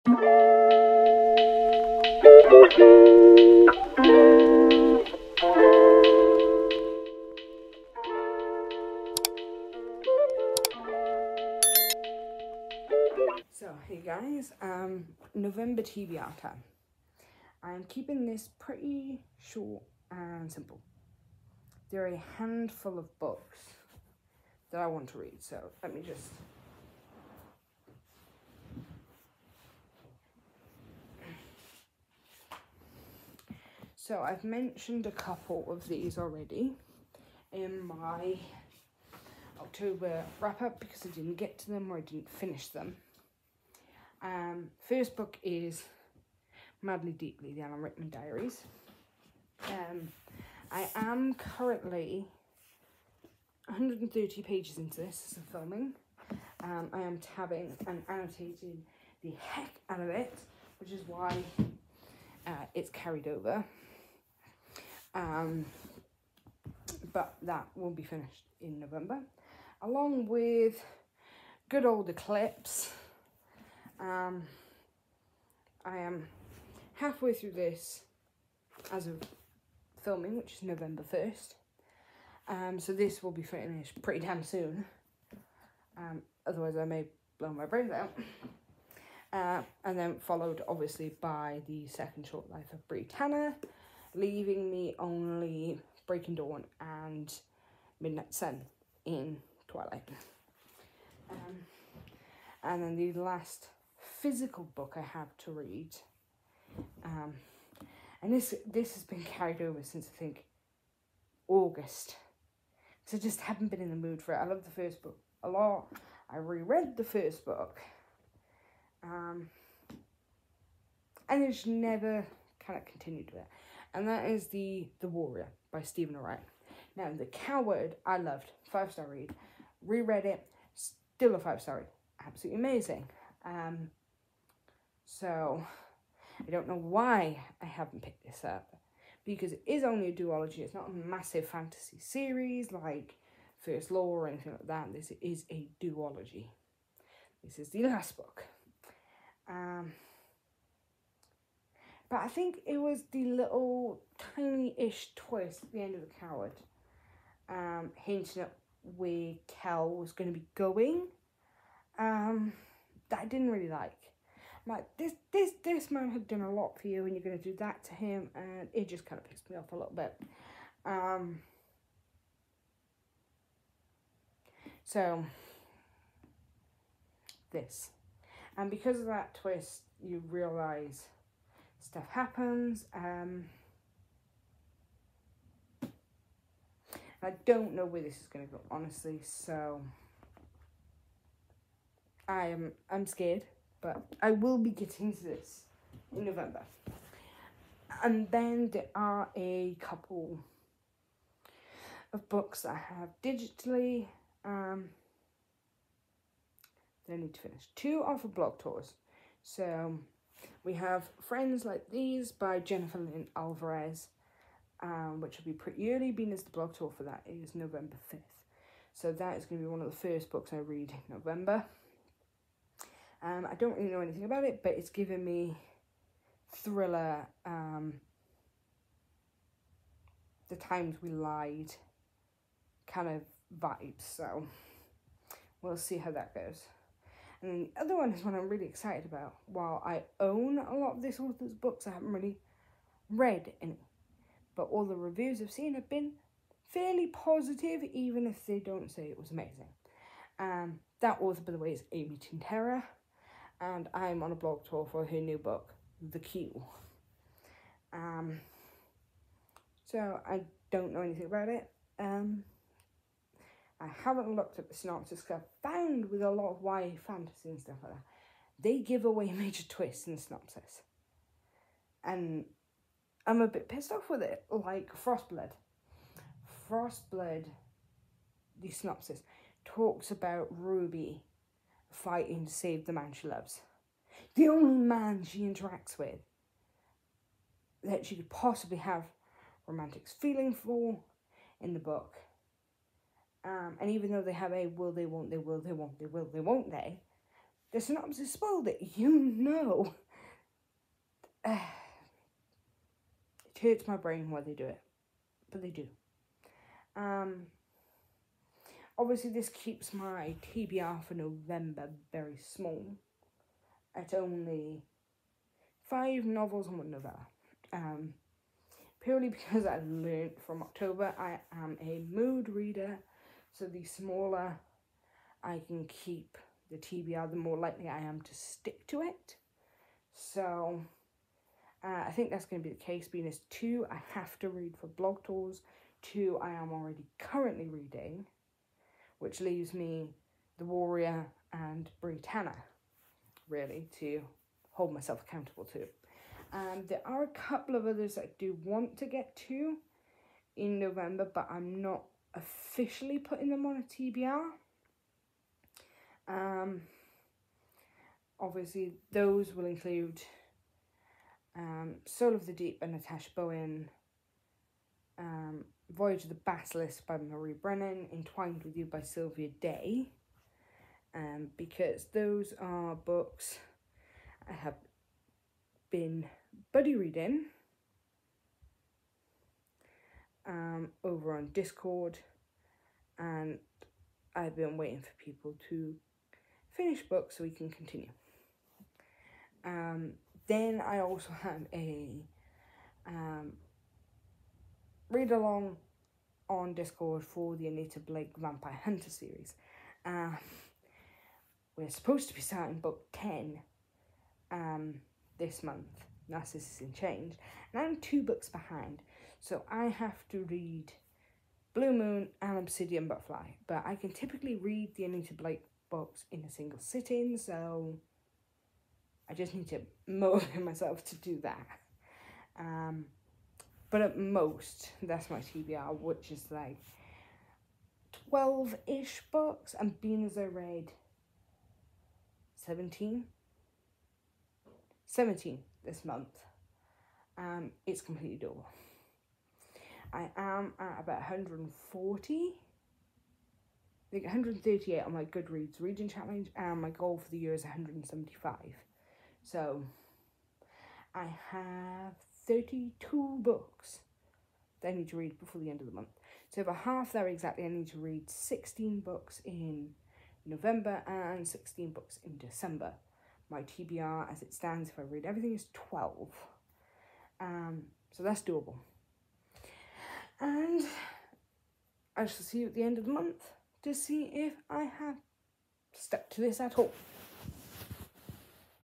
So, hey guys, November TBR time. I'm keeping this pretty short and simple. There are a handful of books that I want to read, so let me just... So, I've mentioned a couple of these already in my October wrap-up because I didn't get to them or I didn't finish them. First book is Madly Deeply, the Alan Rickman Diaries. I am currently 130 pages into this as I'm filming. I am tabbing and annotating the heck out of it, which is why it's carried over. But that will be finished in November, along with good old Eclipse. I am halfway through this as of filming, which is November 1st. So this will be finished pretty damn soon. Otherwise I may blow my brains out. And then followed obviously by the second short life of Brie Tanner, leaving me only Breaking Dawn and Midnight Sun in Twilight. And then the last physical book I have to read, and this has been carried over since I think August, because I just haven't been in the mood for it. I love the first book a lot. I reread the first book, and I just never kind of continued with it. And that is The Warrior by Stephen Wright. Now, The Coward, I loved. 5-star read. Reread it, still a 5-star read. Absolutely amazing. So, I don't know why I haven't picked this up, because it is only a duology. It's not a massive fantasy series like First Law or anything like that. This is a duology. This is the last book. But I think it was the little tiny-ish twist at the end of The Coward, hinting at where Kel was going to be going, that I didn't really like. Like, this man had done a lot for you and you're going to do that to him, and it just kind of pissed me off a little bit. So, this. And because of that twist, you realise stuff happens. I don't know where this is going to go, honestly, so I'm scared, but I will be getting to this in November. And then there are a couple of books that I have digitally that I need to finish. 2 are for blog tours. So we have Friends Like These by Jennifer Lynn Alvarez, which will be pretty early, being as the blog tour for that is November 5th. So that is going to be one of the first books I read in November. I don't really know anything about it, but it's given me thriller, The Times We Lied kind of vibes, so we'll see how that goes. And then the other one is one I'm really excited about. While I own a lot of this author's books, I haven't really read any, but all the reviews I've seen have been fairly positive, even if they don't say it was amazing. That author, by the way, is Amy Tintera, and I'm on a blog tour for her new book, The Queue. So I don't know anything about it. I haven't looked at the synopsis because I found with a lot of YA fantasy and stuff like that, they give away major twists in the synopsis. And I'm a bit pissed off with it, like Frostblood. Frostblood, the synopsis, talks about Ruby fighting to save the man she loves. The only man she interacts with that she could possibly have romantic feeling for in the book. And even though they have a will, they won't, they will, they won't, they will, they won't, they, the synopsis spoiled it. You know. It hurts my brain why they do it, but they do. Obviously this keeps my TBR for November very small. At only 5 novels and 1 novella. Purely because I learned from October I am a mood reader, so the smaller I can keep the TBR, the more likely I am to stick to it. So I think that's going to be the case, being as 2 I have to read for blog tours, 2 I am already currently reading, which leaves me The Warrior and Britannia, really, to hold myself accountable to. There are a couple of others I do want to get to in November, but I'm not officially putting them on a TBR. Obviously, those will include Soul of the Deep by Natasha Bowen, Voyage of the Basilisk by Marie Brennan, Entwined with You by Sylvia Day, because those are books I have been buddy reading over on Discord, and I've been waiting for people to finish books so we can continue. Then I also have a read along on Discord for the Anita Blake Vampire Hunter series. We're supposed to be starting book 10 this month. Narcissus in Change, and I'm 2 books behind, so I have to read Blue Moon and Obsidian Butterfly, but I can typically read the Anita Blake books in a single sitting, so I just need to motivate myself to do that. But at most, that's my TBR, which is like 12-ish books, and being as I read 17 this month, it's completely doable. I am at about 140, I think 138 on my Goodreads reading challenge, and my goal for the year is 175. So I have 32 books that I need to read before the end of the month. So for half there exactly, I need to read 16 books in November and 16 books in December. My TBR, as it stands, if I read everything, is 12. So that's doable. And I shall see you at the end of the month to see if I have stuck to this at all.